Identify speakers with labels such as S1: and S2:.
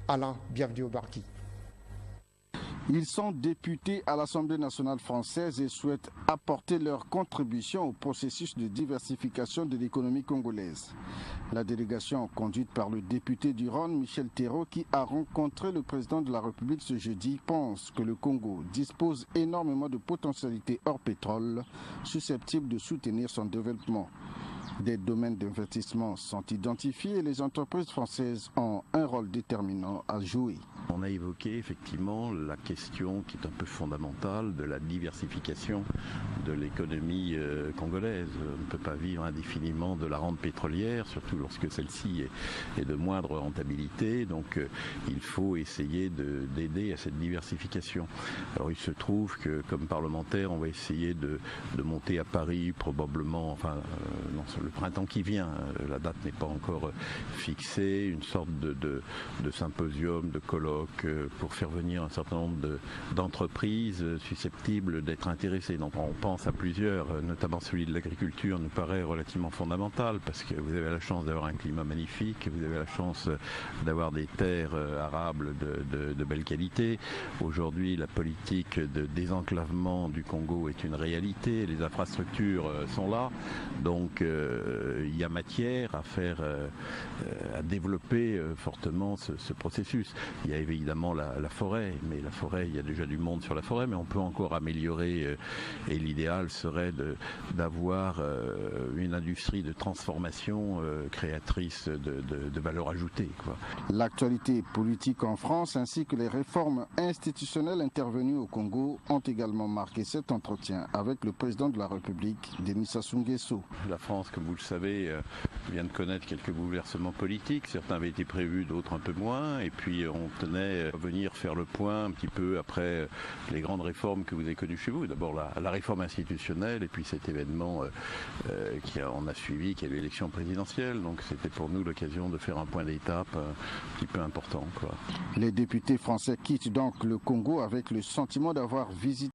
S1: Alain, bienvenue au Barki.
S2: Ils sont députés à l'Assemblée nationale française et souhaitent apporter leur contribution au processus de diversification de l'économie congolaise. La délégation conduite par le député du Rhône, Michel Thérault, qui a rencontré le président de la République ce jeudi, pense que le Congo dispose énormément de potentialités hors pétrole, susceptibles de soutenir son développement. Des domaines d'investissement sont identifiés et les entreprises françaises ont un rôle déterminant à jouer.
S3: On a évoqué effectivement la question qui est un peu fondamentale de la diversification de l'économie congolaise. On ne peut pas vivre indéfiniment de la rente pétrolière, surtout lorsque celle-ci est de moindre rentabilité. Donc il faut essayer d'aider à cette diversification. Alors il se trouve que comme parlementaire, on va essayer de monter à Paris probablement, le printemps qui vient, la date n'est pas encore fixée, une sorte de symposium, de colloque pour faire venir un certain nombre d'entreprises susceptibles d'être intéressées. Donc on pense à plusieurs, notamment celui de l'agriculture nous paraît relativement fondamental parce que vous avez la chance d'avoir un climat magnifique, vous avez la chance d'avoir des terres arables de belle qualité. Aujourd'hui, la politique de désenclavement du Congo est une réalité, les infrastructures sont là, donc il y a matière à faire, à développer fortement ce processus. Il y a évidemment la forêt, mais la forêt, il y a déjà du monde sur la forêt, mais on peut encore améliorer et l'idéal serait d'avoir une industrie de transformation créatrice de valeur ajoutée, quoi. L'actualité politique en France ainsi que les réformes institutionnelles intervenues au Congo ont également marqué cet entretien avec le président de la République, Denis Sassou Nguesso. La France, comme vous le savez, vient de connaître quelques bouleversements politiques. Certains avaient été prévus, d'autres un peu moins. Et puis on tenait à venir faire le point un petit peu après les grandes réformes que vous avez connues chez vous. D'abord la réforme institutionnelle et puis cet événement on a suivi, qui est l'élection présidentielle. Donc c'était pour nous l'occasion de faire un point d'étape un petit peu important, quoi. Les députés français quittent donc le Congo avec le sentiment d'avoir visité